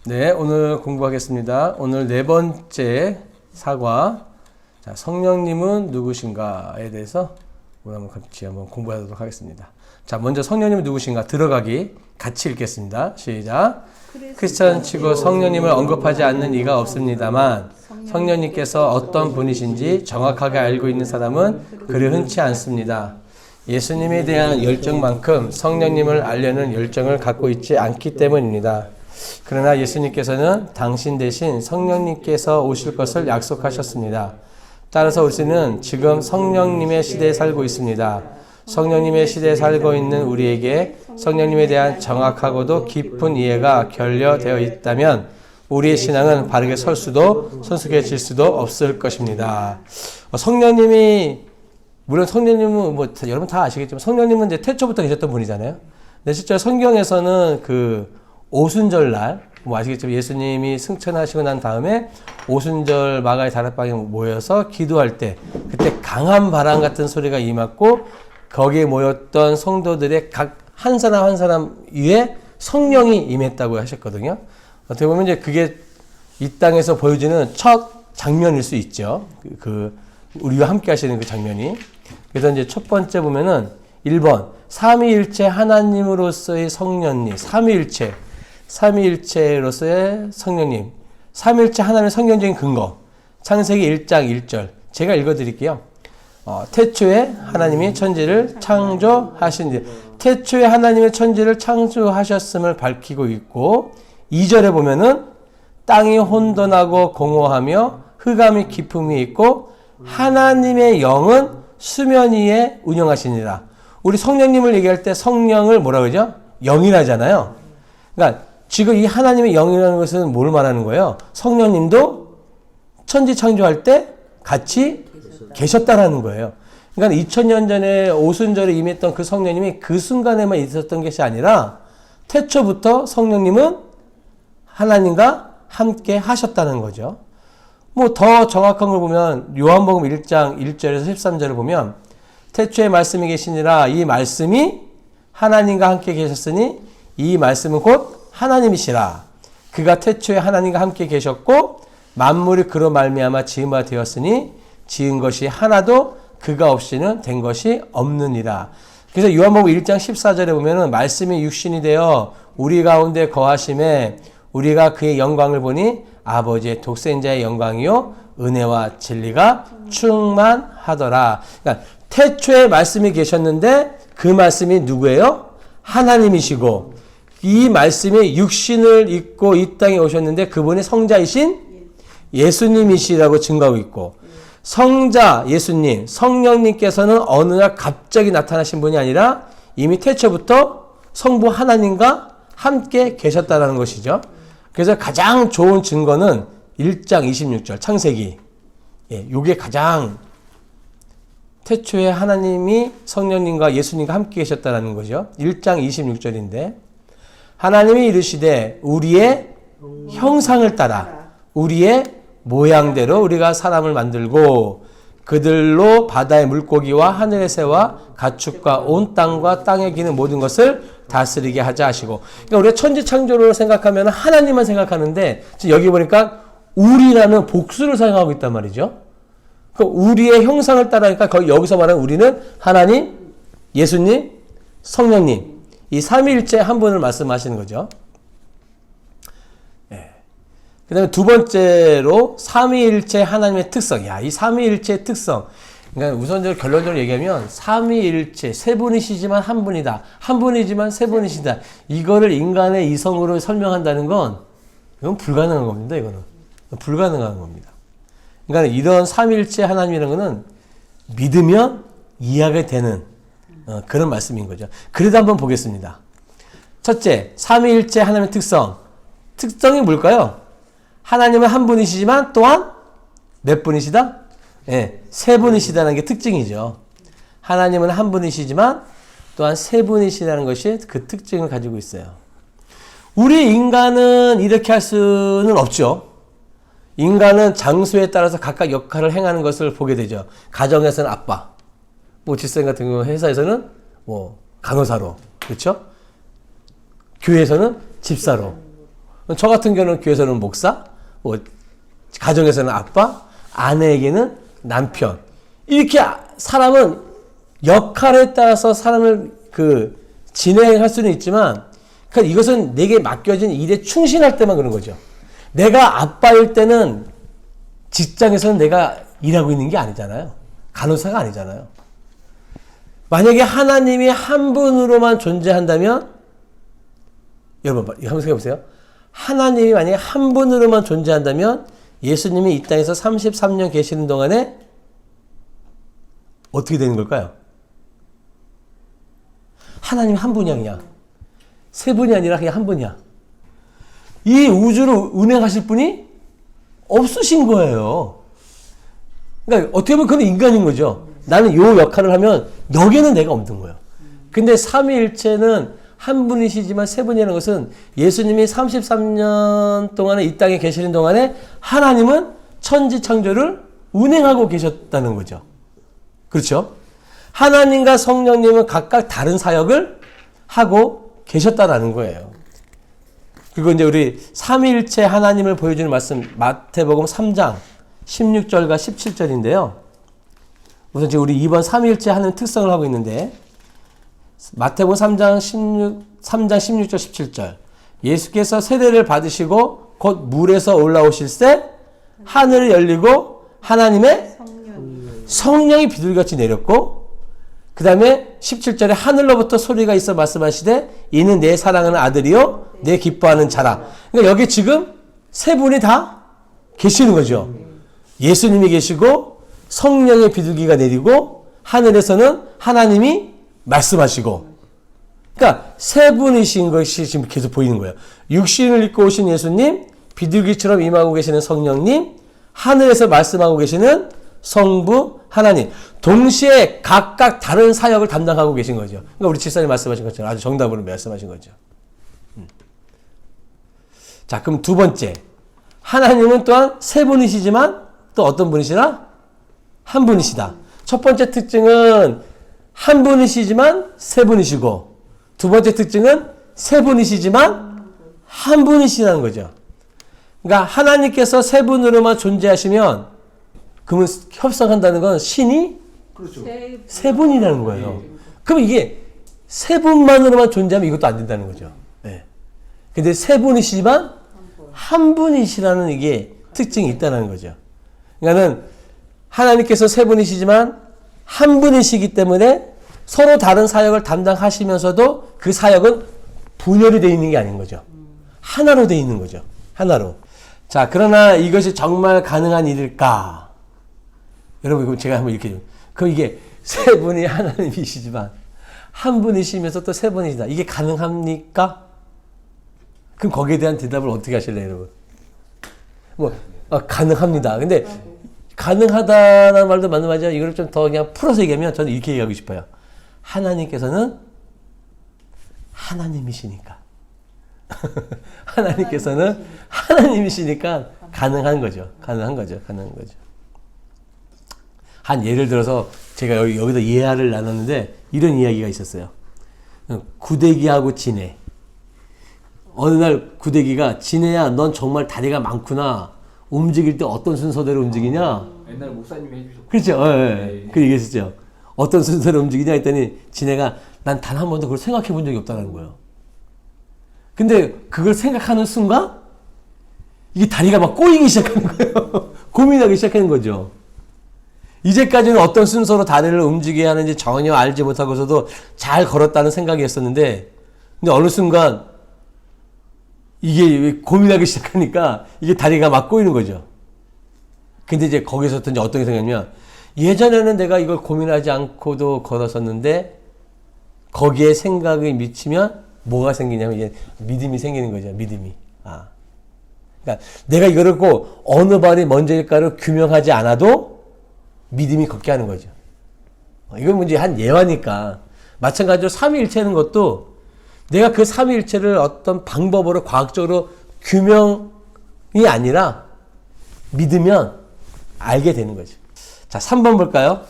네, 오늘 공부하겠습니다. 오늘 네 번째 사과. 자, 성령님은 누구신가에 대해서 오늘 같이 한번 공부하도록 하겠습니다. 자, 먼저 성령님은 누구신가 들어가기 같이 읽겠습니다. 시작. 크리스천 치고 성령님을 언급하지 않는 이가 없습니다만 성령님께서 어떤 분이신지 정확하게 알고 있는 사람은 그리 흔치 않습니다. 예수님에 대한 열정만큼 성령님을 알려는 열정을 갖고 있지 않기 때문입니다. 그러나 예수님께서는 당신 대신 성령님께서 오실 것을 약속하셨습니다. 따라서 우리는 지금 성령님의 시대에 살고 있습니다. 성령님의 시대에 살고 있는 우리에게 성령님에 대한 정확하고도 깊은 이해가 결여되어 있다면 우리의 신앙은 바르게 설 수도 성숙해질 수도 없을 것입니다. 성령님이 물론 성령님은 뭐 여러분 다 아시겠지만 성령님은 이제 태초부터 계셨던 분이잖아요. 근데 실제 성경에서는 그 오순절날 뭐 아시겠지만 예수님이 승천하시고 난 다음에 오순절 마가의 다락방에 모여서 기도할 때 그때 강한 바람 같은 소리가 임했고 거기에 모였던 성도들의 각 한 사람 한 사람 위에 성령이 임했다고 하셨거든요. 어떻게 보면 이제 그게 이 땅에서 보여지는 첫 장면일 수 있죠. 우리와 함께 하시는 그 장면이. 그래서 이제 첫 번째 보면은 1번 삼위일체 하나님으로서의 성령님, 삼위일체로서의 성령님, 삼위일체 하나님의 성경적인 근거. 창세기 1장 1절. 제가 읽어드릴게요. 태초에 하나님이 천지를 창조하신 태초에 하나님의 천지를 창조하셨음을 밝히고 있고 2절에 보면은 땅이 혼돈하고 공허하며 흑암이 깊음이 있고 하나님의 영은 수면 위에 운영하시니라. 우리 성령님을 얘기할 때 성령을 뭐라 그러죠? 영이라잖아요. 그러니까 지금 이 하나님의 영이라는 것은 뭘 말하는 거예요? 성령님도 천지 창조할 때 같이 계셨다라는 거예요. 그러니까 2000년 전에 오순절에 임했던 그 성령님이 그 순간에만 있었던 것이 아니라 태초부터 성령님은 하나님과 함께 하셨다는 거죠. 뭐 더 정확한 걸 보면 요한복음 1장 1절에서 13절을 보면 태초에 말씀이 계시니라 이 말씀이 하나님과 함께 계셨으니 이 말씀은 곧 하나님이시라. 그가 태초에 하나님과 함께 계셨고 만물이 그로 말미암아 지은 바 되었으니 지은 것이 하나도 그가 없이는 된 것이 없느니라. 그래서 요한복음 1장 14절에 보면은 말씀이 육신이 되어 우리 가운데 거하심에 우리가 그의 영광을 보니 아버지의 독생자의 영광이요 은혜와 진리가 충만하더라. 그러니까 태초에 말씀이 계셨는데 그 말씀이 누구예요? 하나님이시고 이 말씀이 육신을 입고 이 땅에 오셨는데 그분이 성자이신 예수님이시라고 증거하고 있고 성자 예수님, 성령님께서는 어느 날 갑자기 나타나신 분이 아니라 이미 태초부터 성부 하나님과 함께 계셨다는 것이죠. 그래서 가장 좋은 증거는 1장 26절 창세기. 요게 가장 태초에 하나님이 성령님과 예수님과 함께 계셨다는 거죠. 1장 26절인데 하나님이 이르시되 우리의 형상을 따라 우리의 모양대로 우리가 사람을 만들고 그들로 바다의 물고기와 하늘의 새와 가축과 온 땅과 땅에 기는 모든 것을 다스리게 하자 하시고 그러니까 우리가 천지창조를 생각하면 하나님만 생각하는데 지금 여기 보니까 우리라는 복수를 사용하고 있단 말이죠. 그 우리의 형상을 따라하니까 거기 여기서 말하는 우리는 하나님, 예수님, 성령님 이 삼위일체 한 분을 말씀하시는 거죠. 그 다음에 두 번째로 삼위일체 하나님의 특성. 이 삼위일체의 특성. 그러니까 우선적으로 결론적으로 얘기하면 삼위일체 세 분이시지만 한 분이다. 한 분이지만 세 분이시다. 이거를 인간의 이성으로 설명한다는 건 이건 불가능한 겁니다. 이거는 불가능한 겁니다. 그러니까 이런 삼위일체 하나님이라는 거는 믿으면 이해하게 되는 그런 말씀인 거죠. 그래도 한번 보겠습니다. 첫째, 삼위일체 하나님의 특성. 특성이 뭘까요? 하나님은 한 분이시지만 또한 몇 분이시다? 세 분이시다는 게 특징이죠. 하나님은 한 분이시지만 또한 세 분이시다는 것이 그 특징을 가지고 있어요. 우리 인간은 이렇게 할 수는 없죠. 인간은 장소에 따라서 각각 역할을 행하는 것을 보게 되죠. 가정에서는 아빠, 뭐 집사님 같은 경우 회사에서는 뭐 간호사로, 그렇죠? 교회에서는 집사로. 저 같은 경우는 교회에서는 목사, 뭐 가정에서는 아빠, 아내에게는 남편. 이렇게 사람은 역할에 따라서 사람을 진행할 수는 있지만, 그러니까 이것은 내게 맡겨진 일에 충실할 때만 그런 거죠. 내가 아빠일 때는 직장에서는 내가 일하고 있는 게 아니잖아요. 간호사가 아니잖아요. 만약에 하나님이 한 분으로만 존재한다면, 여러분, 한번 생각해 보세요. 하나님이 만약에 한 분으로만 존재한다면, 예수님이 이 땅에서 33년 계시는 동안에 어떻게 되는 걸까요? 하나님 한 분이 아니야. 세 분이 아니라 그냥 한 분이야. 이 우주를 운행하실 분이 없으신 거예요. 그러니까 어떻게 보면 그건 인간인 거죠. 나는 요 역할을 하면 여기에는 내가 없는 거예요. 근데 삼위일체는 한 분이시지만 세 분이라는 것은 예수님이 33년 동안에 이 땅에 계시는 동안에 하나님은 천지창조를 운행하고 계셨다는 거죠. 그렇죠? 하나님과 성령님은 각각 다른 사역을 하고 계셨다라는 거예요. 그리고 이제 우리 삼위일체 하나님을 보여주는 말씀 마태복음 3장 16절과 17절인데요. 우선 지금 우리 이번 삼위일체 하는 특성을 하고 있는데 마태복음 3장 16절 17절 예수께서 세례를 받으시고 곧 물에서 올라오실새 하늘이 열리고 하나님의 성령이 비둘기같이 내렸고 그 다음에 17절에 하늘로부터 소리가 있어 말씀하시되 이는 내 사랑하는 아들이요 내 기뻐하는 자라. 그러니까 여기 지금 세 분이 다 계시는 거죠. 예수님이 계시고 성령의 비둘기가 내리고 하늘에서는 하나님이 말씀하시고, 그러니까 세 분이신 것이 지금 계속 보이는 거예요. 육신을 입고 오신 예수님, 비둘기처럼 임하고 계시는 성령님, 하늘에서 말씀하고 계시는 성부 하나님, 동시에 각각 다른 사역을 담당하고 계신 거죠. 그러니까 우리 집사님 말씀하신 것처럼 아주 정답으로 말씀하신 거죠. 자, 그럼 두 번째, 하나님은 또한 세 분이시지만 또 어떤 분이시라? 한 분이시다. 첫 번째 특징은 한 분이시지만 세 분이시고, 두 번째 특징은 세 분이시지만 한 분이시라는 거죠. 그러니까 하나님께서 세 분으로만 존재하시면 그러면 협상한다는 건 신이 그렇죠. 세 분이라는 거예요. 그럼 이게 세 분만으로만 존재하면 이것도 안 된다는 거죠. 네. 근데 세 분이시지만 한 분이시라는 이게 특징이 있다는 거죠. 그러니까는 하나님께서 세 분이시지만 한 분이시기 때문에 서로 다른 사역을 담당하시면서도 그 사역은 분열이 되어 있는 게 아닌 거죠. 하나로 되어 있는 거죠. 하나로. 자, 그러나 이것이 정말 가능한 일일까? 여러분, 그럼 제가 한번 이렇게 좀. 그럼 이게 세 분이 하나님이시지만 한 분이시면서 또 세 분이시다. 이게 가능합니까? 그럼 거기에 대한 대답을 어떻게 하실래요, 여러분? 가능합니다. 근데 가능하다는 말도 맞는 말이죠. 이걸 좀 더 그냥 풀어서 얘기하면 저는 이렇게 얘기하고 싶어요. 하나님께서는 하나님이시니까. 하나님께서는 하나님이시니까 가능한 거죠. 가능한 거죠. 가능한 거죠. 한 예를 들어서 제가 여기다 예화를 나눴는데 이런 이야기가 있었어요. 구데기하고 진해. 어느 날 구데기가 진해야 넌 정말 다리가 많구나. 움직일 때 어떤 순서대로 움직이냐? 옛날 목사님이 해주셨고. 그렇죠. 네. 그 얘기했었죠. 어떤 순서대로 움직이냐 했더니 진해가 난 단 한 번도 그걸 생각해 본 적이 없다는 거예요. 근데 그걸 생각하는 순간 이게 다리가 막 꼬이기 시작하는 거예요. 고민하기 시작하는 거죠. 이제까지는 어떤 순서로 다리를 움직여야 하는지 전혀 알지 못하고서도 잘 걸었다는 생각이었었는데 근데 어느 순간 이게 고민하기 시작하니까 이게 다리가 막 꼬이는 거죠. 근데 이제 거기서부터 이제 어떤 게 생겼냐면 예전에는 내가 이걸 고민하지 않고도 걸었었는데 거기에 생각이 미치면 뭐가 생기냐면 이제 믿음이 생기는 거죠. 믿음이. 그러니까 내가 이거를 꼭 어느 발이 먼저일까를 규명하지 않아도 믿음이 걷게 하는 거죠. 이건 문제 한 예화니까. 마찬가지로 삼위일체는 것도 내가 그 삼위일체를 어떤 방법으로 과학적으로 규명이 아니라 믿으면 알게 되는 거죠. 자, 3번 볼까요?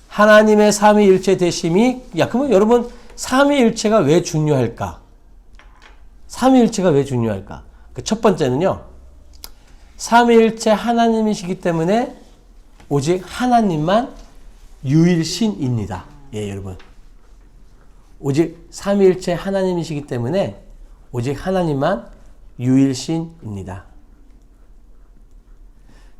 하나님의 삼위일체 되심이, 그러면 여러분, 삼위일체가 왜 중요할까? 삼위일체가 왜 중요할까? 그 첫 번째는요. 삼위일체 하나님이시기 때문에 오직 하나님만 유일신입니다. 예, 여러분. 오직 삼위일체 하나님이시기 때문에 오직 하나님만 유일신입니다.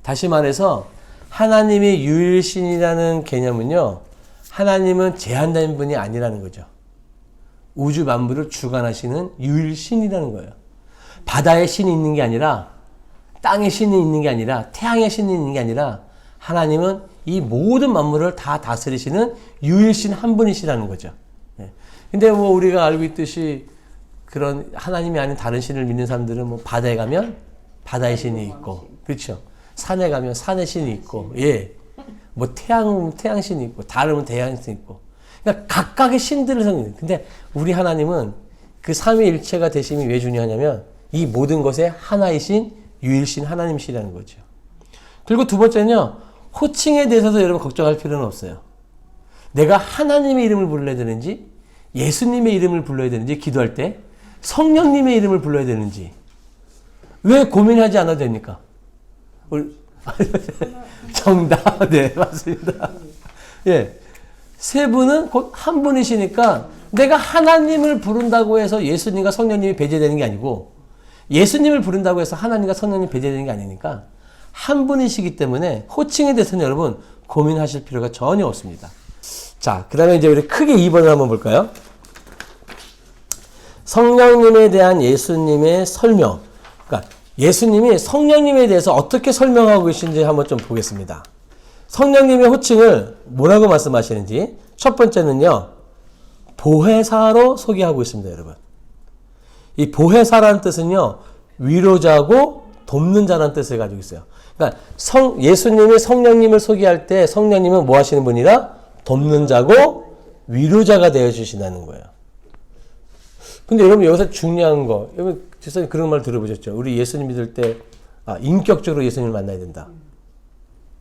다시 말해서 하나님이 유일신이라는 개념은요. 하나님은 제한된 분이 아니라는 거죠. 우주 만물을 주관하시는 유일신이라는 거예요. 바다에 신이 있는 게 아니라 땅에 신이 있는 게 아니라 태양에 신이 있는 게 아니라 하나님은 이 모든 만물을 다 다스리시는 유일신 한 분이시라는 거죠. 근데 뭐 우리가 알고 있듯이 그런 하나님이 아닌 다른 신을 믿는 사람들은 뭐 바다에 가면 바다의 신이 있고, 그렇죠. 산에 가면 산의 신이 있고, 예. 뭐 태양 신이 있고, 다르면 태양 신이 있고. 그러니까 각각의 신들을 섬기는. 근데 우리 하나님은 그 삼위일체가 되심이 왜 중요하냐면 이 모든 것의 하나이신 유일신 하나님이시라는 거죠. 그리고 두 번째는요. 호칭에 대해서도 여러분 걱정할 필요는 없어요. 내가 하나님의 이름을 불러야 되는지 예수님의 이름을 불러야 되는지 기도할 때 성령님의 이름을 불러야 되는지 왜 고민하지 않아도 됩니까? 정답. 네, 맞습니다. 예. 세 분은 곧 한 분이시니까 내가 하나님을 부른다고 해서 예수님과 성령님이 배제되는 게 아니고 예수님을 부른다고 해서 하나님과 성령님이 배제되는 게 아니니까 한 분이시기 때문에 호칭에 대해서는 여러분 고민하실 필요가 전혀 없습니다. 자, 그 다음에 이제 우리 크게 2번을 한번 볼까요? 성령님에 대한 예수님의 설명. 그러니까 예수님이 성령님에 대해서 어떻게 설명하고 계신지 한번 좀 보겠습니다. 성령님의 호칭을 뭐라고 말씀하시는지 첫 번째는요. 보혜사로 소개하고 있습니다, 여러분. 이 보혜사라는 뜻은요. 위로자고 돕는 자라는 뜻을 가지고 있어요. 그러니까 예수님이 성령님을 소개할 때 성령님은 뭐 하시는 분이라? 돕는 자고 위로자가 되어주신다는 거예요. 근데 여러분 여기서 중요한 거, 여러분 지사님 그런 말 들어보셨죠? 우리 예수님 믿을 때 인격적으로 예수님을 만나야 된다.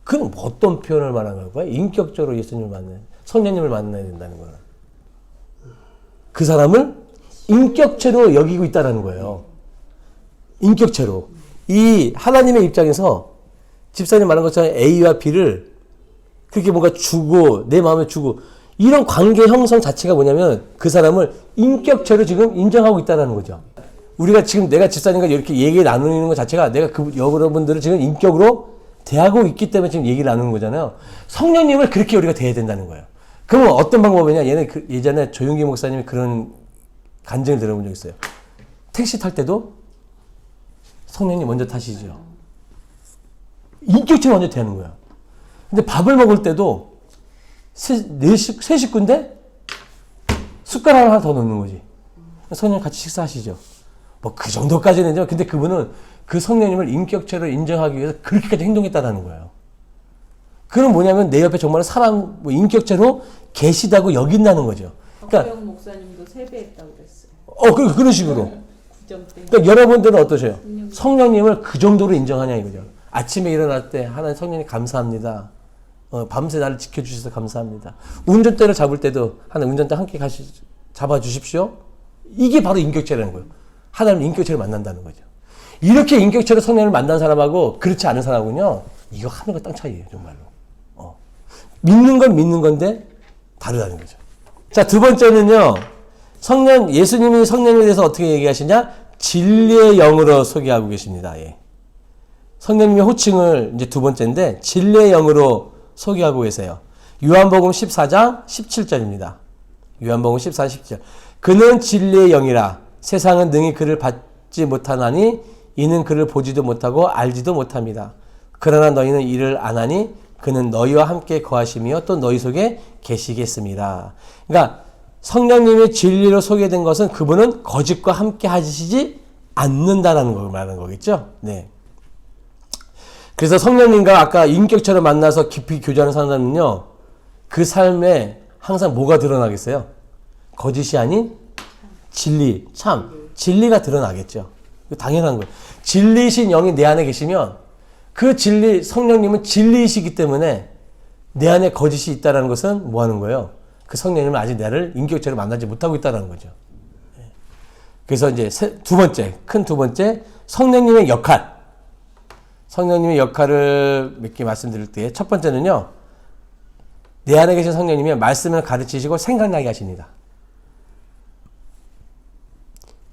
그건 어떤 표현을 말하는 거예요? 인격적으로 예수님을 만나야, 성령님을 만나야 된다는 거는. 그 사람을 인격체로 여기고 있다는 거예요. 인격체로. 이 하나님의 입장에서 집사님 말한 것처럼 A와 B를 그렇게 뭔가 주고 내 마음에 주고 이런 관계 형성 자체가 뭐냐면 그 사람을 인격체로 지금 인정하고 있다는 거죠. 우리가 지금 내가 집사님과 이렇게 얘기 나누는 것 자체가 내가 그 여러분들을 지금 인격으로 대하고 있기 때문에 지금 얘기를 나누는 거잖아요. 성령님을 그렇게 우리가 대해야 된다는 거예요. 그러면 어떤 방법이냐? 예전에 조용기 목사님이 그런 간증을 들어본 적 있어요. 택시 탈 때도 성령님 먼저 타시죠. 인격체로 먼저 대하는 거예요. 근데 밥을 먹을 때도 세 식구인데 숟가락 하나 더 넣는 거지. 성령님 같이 식사하시죠. 뭐 그 정도까지는요. 근데 그분은 그 성령님을 인격체로 인정하기 위해서 그렇게까지 행동했다라는 거예요. 그건 뭐냐면 내 옆에 정말 사람 뭐 인격체로 계시다고 여긴다는 거죠. 그러니까 목사님도 세배했다고 그랬어요. 그런 식으로. 그러니까 여러분들은 어떠세요? 성령님을 그 정도로 인정하냐 이거죠. 아침에 일어날 때 하나님 성령님 감사합니다. 밤새 나를 지켜주셔서 감사합니다. 운전대를 잡을 때도 하나님 운전대 함께 잡아주십시오. 이게 바로 인격체라는 거예요. 하나님 인격체를 만난다는 거죠. 이렇게 인격체로 성령을 만난 사람하고 그렇지 않은 사람은요. 이거 하늘과 땅 차이예요. 정말로. 믿는 건 믿는 건데 다르다는 거죠. 자, 두 번째는요. 예수님이 성령에 대해서 어떻게 얘기하시냐? 진리의 영으로 소개하고 계십니다. 예. 성령님의 호칭을 이제 두 번째인데 진리의 영으로 소개하고 계세요. 요한복음 14장 17절입니다. 요한복음 14장 17절. 그는 진리의 영이라 세상은 능히 그를 받지 못하나니 이는 그를 보지도 못하고 알지도 못합니다. 그러나 너희는 이를 아나니 그는 너희와 함께 거하시며 또 너희 속에 계시겠습니다. 그러니까 성령님의 진리로 소개된 것은 그분은 거짓과 함께 하시지 않는다라는 걸 말하는 거겠죠. 네. 그래서 성령님과 아까 인격체로 만나서 깊이 교제하는 사람은요, 그 삶에 항상 뭐가 드러나겠어요? 거짓이 아닌 진리, 참, 진리가 드러나겠죠. 당연한 거예요. 진리이신 영이 내 안에 계시면 그 진리, 성령님은 진리이시기 때문에 내 안에 거짓이 있다는 것은 뭐 하는 거예요? 그 성령님은 아직 나를 인격체로 만나지 못하고 있다는 거죠. 그래서 이제 큰 두 번째, 성령님의 역할. 성령님의 역할을 몇 개 말씀드릴 때, 첫 번째는요, 내 안에 계신 성령님이 말씀을 가르치시고 생각나게 하십니다.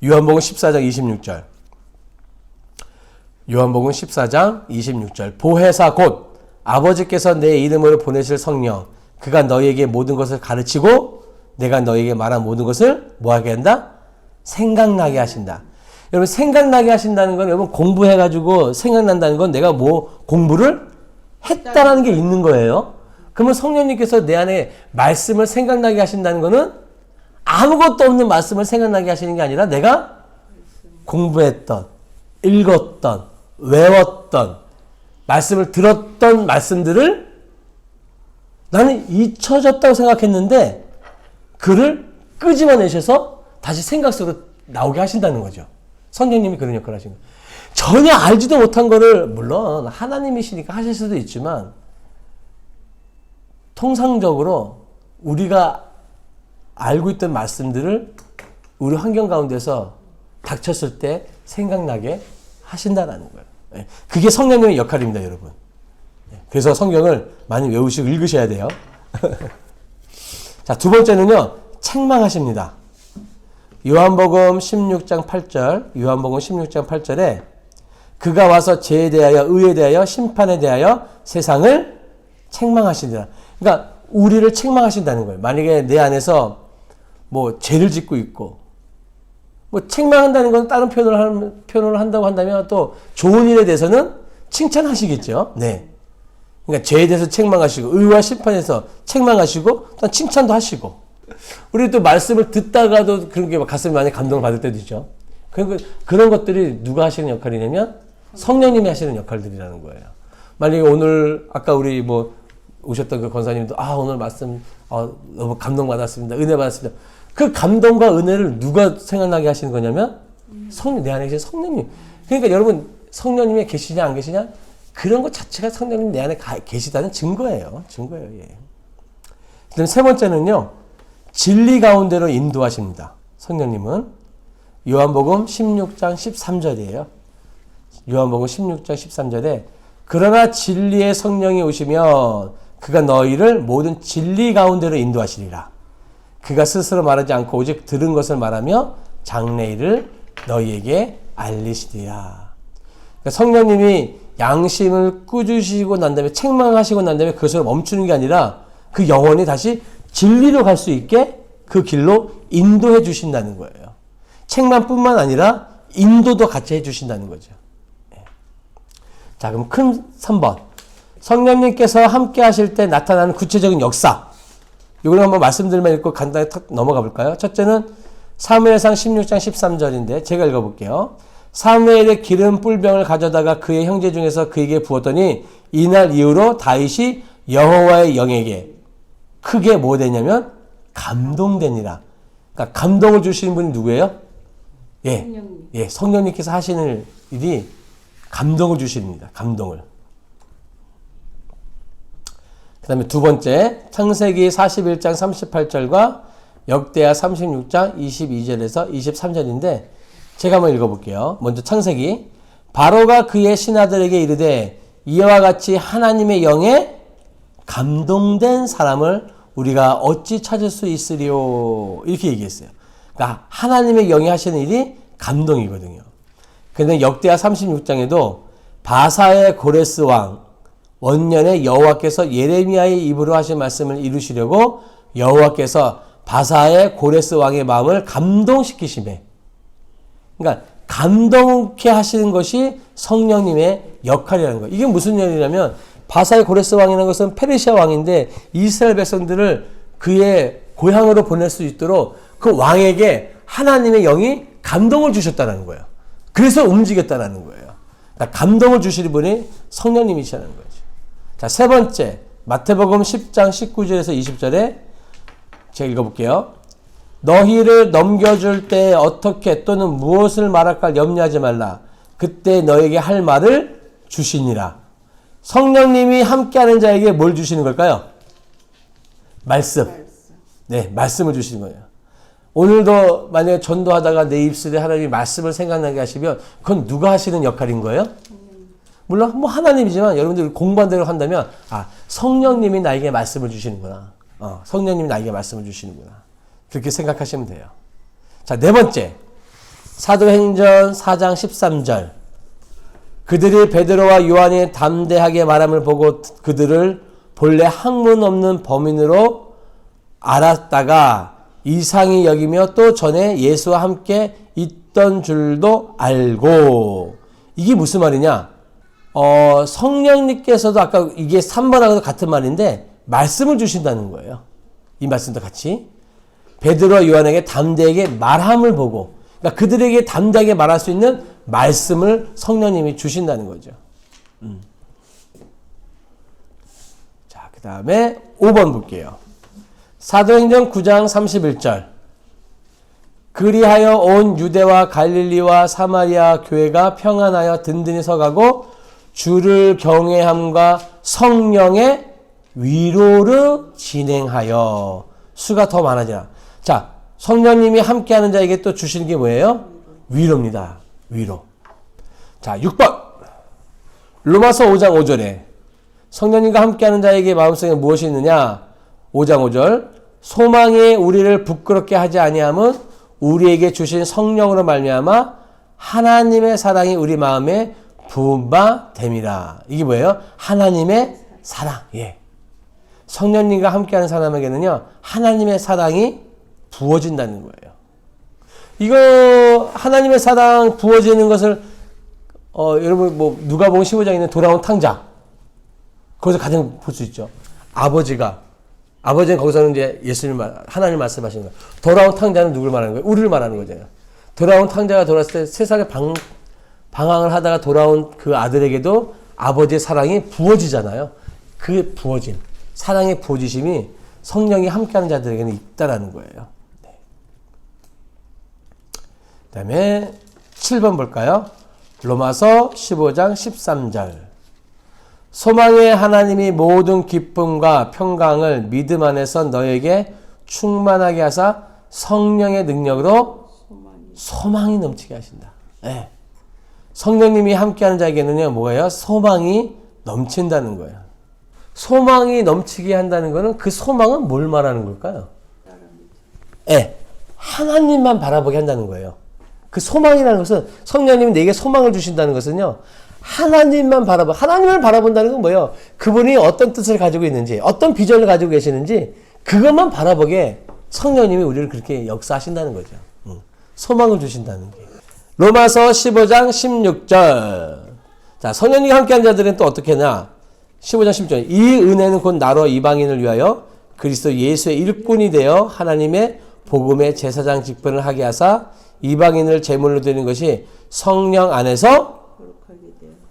요한복음 14장 26절. 요한복음 14장 26절. 보혜사 곧 아버지께서 내 이름으로 보내실 성령, 그가 너희에게 모든 것을 가르치고 내가 너희에게 말한 모든 것을 뭐하게 한다? 생각나게 하신다. 여러분, 생각나게 하신다는 건, 여러분, 공부해가지고 생각난다는 건 내가 뭐 공부를 했다라는 게 있는 거예요. 그러면 성령님께서 내 안에 말씀을 생각나게 하신다는 거는 아무것도 없는 말씀을 생각나게 하시는 게 아니라 내가 공부했던, 읽었던, 외웠던, 말씀을 들었던 말씀들을 나는 잊혀졌다고 생각했는데 그를 끄집어내셔서 다시 생각 속으로 나오게 하신다는 거죠. 성령님이 그런 역할을 하시는 거예요. 전혀 알지도 못한 거를, 물론 하나님이시니까 하실 수도 있지만, 통상적으로 우리가 알고 있던 말씀들을 우리 환경 가운데서 닥쳤을 때 생각나게 하신다라는 거예요. 그게 성령님의 역할입니다, 여러분. 그래서 성경을 많이 외우시고 읽으셔야 돼요. 자, 두 번째는요, 책망하십니다. 요한복음 16장 8절, 요한복음 16장 8절에 그가 와서 죄에 대하여, 의에 대하여, 심판에 대하여 세상을 책망하시니라. 그러니까 우리를 책망하신다는 거예요. 만약에 내 안에서 뭐 죄를 짓고 있고, 뭐 책망한다는 건 다른 표현을 한다고 한다면 또 좋은 일에 대해서는 칭찬하시겠죠. 네. 그러니까 죄에 대해서 책망하시고, 의와 심판에서 책망하시고, 또 칭찬도 하시고. 우리 또 말씀을 듣다가도 그런 게 가슴이 많이 감동을 받을 때도 있죠. 그런 것들이 누가 하시는 역할이냐면 성령님이 하시는 역할들이라는 거예요. 만약에 오늘 아까 우리 뭐 오셨던 그 권사님도 오늘 말씀 너무 감동받았습니다. 은혜 받았습니다. 그 감동과 은혜를 누가 생각나게 하시는 거냐면 내 안에 계신 성령님. 그러니까 여러분, 성령님이 계시냐 안 계시냐, 그런 것 자체가 성령님 내 안에 계시다는 증거예요. 예. 그다음 세 번째는요, 진리 가운데로 인도하십니다. 성령님은 요한복음 16장 13절이에요. 요한복음 16장 13절에 그러나 진리의 성령이 오시면 그가 너희를 모든 진리 가운데로 인도하시리라. 그가 스스로 말하지 않고 오직 들은 것을 말하며 장래일을 너희에게 알리시리라. 그러니까 성령님이 양심을 꾸짖으시고 난 다음에 책망하시고 난 다음에 그것을 멈추는 게 아니라 그 영혼이 다시 진리로 갈 수 있게 그 길로 인도해 주신다는 거예요. 책망뿐만 아니라 인도도 같이 해 주신다는 거죠. 자, 그럼 큰 3번. 성령님께서 함께 하실 때 나타나는 구체적인 역사. 이걸 한번 말씀드리면 읽고 간단히 탁 넘어가 볼까요? 첫째는 사무엘상 16장 13절인데 제가 읽어볼게요. 사무엘의 기름 뿔병을 가져다가 그의 형제 중에서 그에게 부었더니 이날 이후로 다윗이 여호와의 영에게 크게 뭐 되냐면 감동되니라. 그러니까 감동을 주시는 분이 누구예요? 성령님. 예, 성령님께서 하시는 일이 감동을 주십니다. 감동을. 그 다음에 두 번째, 창세기 41장 38절과 역대하 36장 22절에서 23절인데 제가 한번 읽어볼게요. 먼저 창세기. 바로가 그의 신하들에게 이르되 이와 같이 하나님의 영에 감동된 사람을 우리가 어찌 찾을 수 있으리요? 이렇게 얘기했어요. 그러니까 하나님의 영이 하시는 일이 감동이거든요. 그런데 역대하 36장에도 바사의 고레스 왕 원년에 여호와께서 예레미야의 입으로 하신 말씀을 이루시려고 여호와께서 바사의 고레스 왕의 마음을 감동시키시매. 그러니까 감동케 하시는 것이 성령님의 역할이라는 거예요. 이게 무슨 일이냐면 바사의 고레스 왕이라는 것은 페르시아 왕인데 이스라엘 백성들을 그의 고향으로 보낼 수 있도록 그 왕에게 하나님의 영이 감동을 주셨다는 거예요. 그래서 움직였다는 거예요. 그러니까 감동을 주시는 분이 성령님이시라는 거죠. 자, 세 번째, 마태복음 10장 19절에서 20절에 제가 읽어볼게요. 너희를 넘겨줄 때 어떻게 또는 무엇을 말할까 염려하지 말라. 그때 너에게 할 말을 주시니라. 성령님이 함께하는 자에게 뭘 주시는 걸까요? 말씀. 네, 말씀을 주시는 거예요. 오늘도 만약에 전도하다가 내 입술에 하나님이 말씀을 생각나게 하시면 그건 누가 하시는 역할인 거예요? 물론 뭐 하나님이지만 여러분들 공부한 대로 한다면 성령님이 나에게 말씀을 주시는구나. 성령님이 나에게 말씀을 주시는구나. 그렇게 생각하시면 돼요. 자, 네 번째. 사도행전 4장 13절. 그들이 베드로와 요한이 담대하게 말함을 보고 그들을 본래 학문 없는 범인으로 알았다가 이상히 여기며 또 전에 예수와 함께 있던 줄도 알고. 이게 무슨 말이냐? 성령님께서도 아까 이게 3번하고도 같은 말인데 말씀을 주신다는 거예요. 이 말씀도 같이. 베드로와 요한에게 담대하게 말함을 보고, 그러니까 그들에게 담대하게 말할 수 있는 말씀을 성령님이 주신다는 거죠. 자, 그 다음에 5번 볼게요. 사도행전 9장 31절. 그리하여 온 유대와 갈릴리와 사마리아 교회가 평안하여 든든히 서가고 주를 경외함과 성령의 위로를 진행하여. 수가 더 많아지라. 자, 성령님이 함께하는 자에게 또 주시는 게 뭐예요? 위로입니다. 위로. 자, 6번. 로마서 5장 5절에 성령님과 함께하는 자에게 마음속에 무엇이 있느냐? 5장 5절. 소망이 우리를 부끄럽게 하지 아니함은 우리에게 주신 성령으로 말미암아 하나님의 사랑이 우리 마음에 부은 바 됨이라. 이게 뭐예요? 하나님의 사랑. 예. 성령님과 함께하는 사람에게는요, 하나님의 사랑이 부어진다는 거예요. 이거 하나님의 사랑 부어지는 것을 여러분 뭐 누가복음 15장에 있는 돌아온 탕자, 거기서 가장 볼 수 있죠. 아버지는 거기서는 이제 하나님 말씀하시는 거예요. 돌아온 탕자는 누굴 말하는 거예요? 우리를 말하는 거잖아요. 돌아온 탕자가 돌아왔을 때 세상에 방황을 하다가 돌아온 그 아들에게도 아버지의 사랑이 부어지잖아요. 그 부어짐, 사랑의 부어지심이 성령이 함께하는 자들에게는 있다라는 거예요. 네. 그 다음에 7번 볼까요? 로마서 15장 13절. 소망의 하나님이 모든 기쁨과 평강을 믿음 안에서 너에게 충만하게 하사 성령의 능력으로 소망이 넘치게 하신다. 네. 성령님이 함께하는 자에게는요, 뭐예요? 소망이 넘친다는 거예요. 소망이 넘치게 한다는 거는 그 소망은 뭘 말하는 걸까요? 네. 하나님만 바라보게 한다는 거예요. 그 소망이라는 것은 성령님이 내게 소망을 주신다는 것은요, 하나님을 바라본다는 건 뭐예요? 그분이 어떤 뜻을 가지고 있는지, 어떤 비전을 가지고 계시는지, 그것만 바라보게 성령님이 우리를 그렇게 역사하신다는 거죠. 소망을 주신다는 게. 로마서 15장 16절. 자, 성령님과 함께한 자들은 또 어떻게 하냐? 15장 16절. 이 은혜는 곧 나로 이방인을 위하여 그리스도 예수의 일꾼이 되어 하나님의 복음의 제사장 직분을 하게 하사 이방인을 제물로 드리는 것이 성령 안에서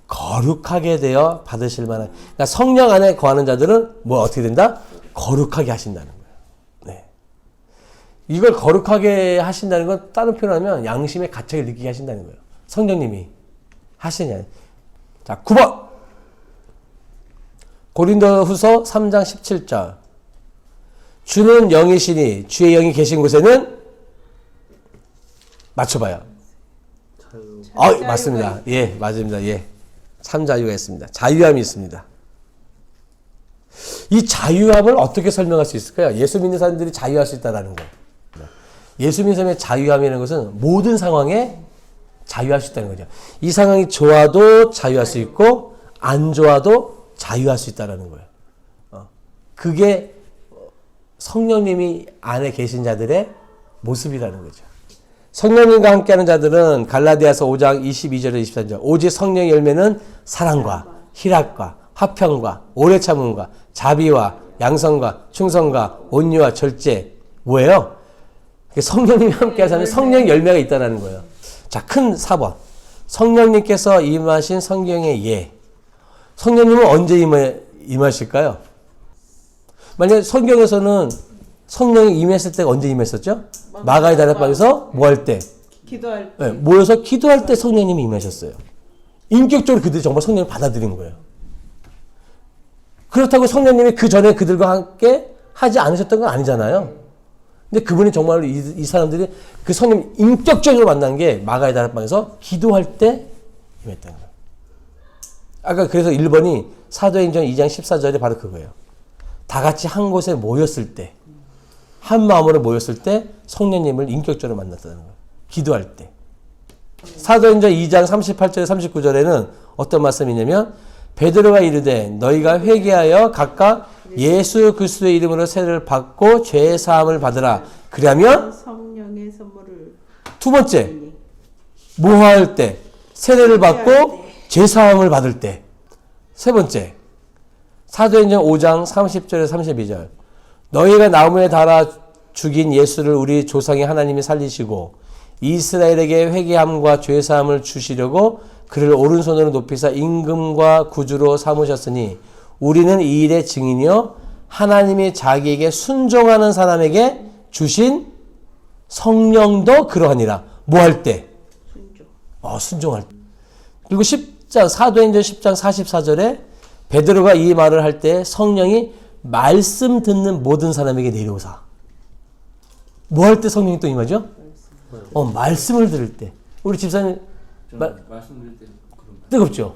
거룩하게 되어 받으실 만한. 그러니까 성령 안에 거하는 자들은 뭐 어떻게 된다? 거룩하게 하신다는 거예요. 네. 이걸 거룩하게 하신다는 건 다른 표현하면 양심의 가책을 느끼게 하신다는 거예요. 성령님이 하시냐. 자, 9번. 고린도후서 3장 17절. 주는 영이시니 주의 영이 계신 곳에는 맞춰봐요. 맞습니다. 예, 맞습니다. 예. 참 자유가 있습니다. 자유함이 있습니다. 이 자유함을 어떻게 설명할 수 있을까요? 예수 믿는 사람들이 자유할 수 있다는 거. 예수 믿는 사람의 자유함이라는 것은 모든 상황에 자유할 수 있다는 거죠. 이 상황이 좋아도 자유할 수 있고 안 좋아도 자유할 수 있다는 거예요. 그게 성령님이 안에 계신 자들의 모습이라는 거죠. 성령님과 함께하는 자들은 갈라디아서 5장 22절에 23절. 오직 성령의 열매는 사랑과 희락과 화평과 오래 참음과 자비와 양성과 충성과 온유와 절제. 뭐예요? 성령님이 함께하는 성령의 열매가 있다는 거예요. 자, 큰 4번. 성령님께서 임하신 성경의 예. 성령님은 언제 임하실까요? 만약에 성경에서는 성령이 임했을 때가 언제 임했었죠? 마가의 다락방에서 뭐 할 때? 기도할 때. 네, 모여서 기도할 때 성령님이 임하셨어요. 인격적으로 그들이 정말 성령을 받아들인 거예요. 그렇다고 성령님이 그 전에 그들과 함께 하지 않으셨던 건 아니잖아요. 근데 그분이 정말로 이 사람들이 그 성령 인격적으로 만난 게 마가의 다락방에서 기도할 때 임했다는 거예요. 아까 그래서 1번이 사도행전 2장 14절에 바로 그거예요. 다 같이 한 곳에 모였을 때, 한 마음으로 모였을 때 성령님을 인격적으로 만났다는 거예요. 기도할 때. 사도행전 2장 38절에 39절에는 어떤 말씀이냐면 베드로가 이르되 너희가 회개하여 각각 예수 그리스도의 이름으로 세례를 받고 죄 사함을 받으라. 그러면 성령의 선물을 두 번째 뭐 할 때? 세례를 받고 죄 사함을 받을 때. 세 번째 사도행전 5장 30절에 32절 너희가 나무에 달아 죽인 예수를 우리 조상의 하나님이 살리시고 이스라엘에게 회개함과 죄 사함을 주시려고 그를 오른손으로 높이사 임금과 구주로 삼으셨으니 우리는 이 일의 증인이요 하나님이 자기에게 순종하는 사람에게 주신 성령도 그러하니라. 뭐 할 때? 순종할 때. 그리고 사도행전 10장 44절에 베드로가 이 말을 할 때 성령이 말씀 듣는 모든 사람에게 내려오사. 뭐 할 때 성령이 또 임하죠? 말씀을 들을 때. 우리 집사님 말씀 드릴 때 그런 뜨겁죠?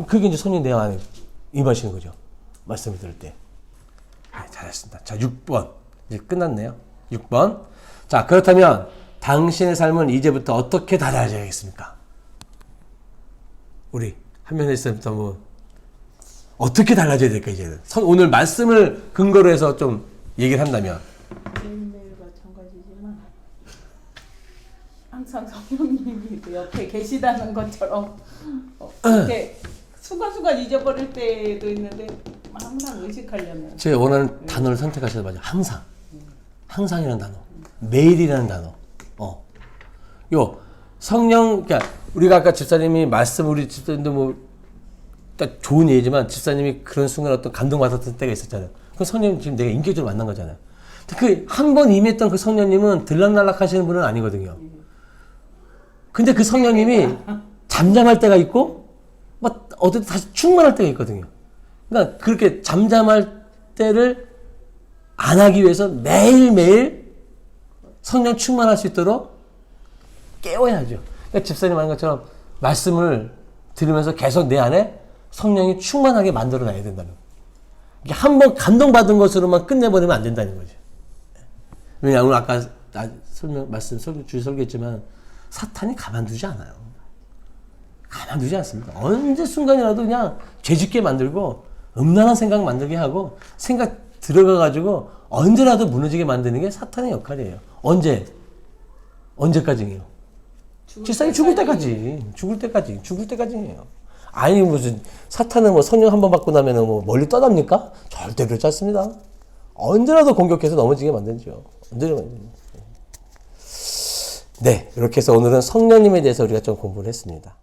그게 이제 성령 내 안에 임하시는 거죠. 말씀을 들을 때. 잘했습니다. 자, 6번. 이제 끝났네요. 6번. 자, 그렇다면 당신의 삶은 이제부터 어떻게 달라져야겠습니까? 우리 한면에서부터 어떻게 달라져야 될까 이제는? 오늘 말씀을 근거로 해서 좀 얘기를 한다면 매일매일 마찬가지지만 항상 성령님이 그 옆에 계시다는 것처럼 이렇게 순간순간 잊어버릴 때도 있는데 항상 의식하려면 제가 원하는 단어를 선택하셔도 맞아요. 항상. 항상이라는 단어. 매일이라는 단어. 성령, 그러니까 우리가 아까 집사님이 우리 집사님도 딱 좋은 예지만 집사님이 그런 순간 어떤 감동받았던 때가 있었잖아요. 그 성령 지금 내가 인격적으로 만난 거잖아요. 그 한 번 임했던 그 성령님은 들락날락 하시는 분은 아니거든요. 근데 그 성령님이 잠잠할 때가 있고 어디 다시 충만할 때가 있거든요. 그러니까 그렇게 잠잠할 때를 안 하기 위해서 매일매일 성령 충만할 수 있도록 깨워야죠. 그러니까 집사님 하는 것처럼 말씀을 들으면서 계속 내 안에 성령이 충만하게 만들어 놔야 된다는 거예요. 한번 감동받은 것으로만 끝내버리면 안 된다는 거죠. 왜냐하면 아까 주일 설교했지만 사탄이 가만두지 않아요. 가만두지 않습니다. 언제 순간이라도 그냥 죄짓게 만들고 음란한 생각 만들게 하고 생각 들어가가지고 언제라도 무너지게 만드는 게 사탄의 역할이에요. 언제까지예요? 집사님 죽을 때까지예요. 아니 무슨 사탄은 성령 한번 받고 나면 멀리 떠납니까? 절대 그렇지 않습니다. 언제라도 공격해서 넘어지게 만들죠. 네, 이렇게 해서 오늘은 성령님에 대해서 우리가 좀 공부를 했습니다.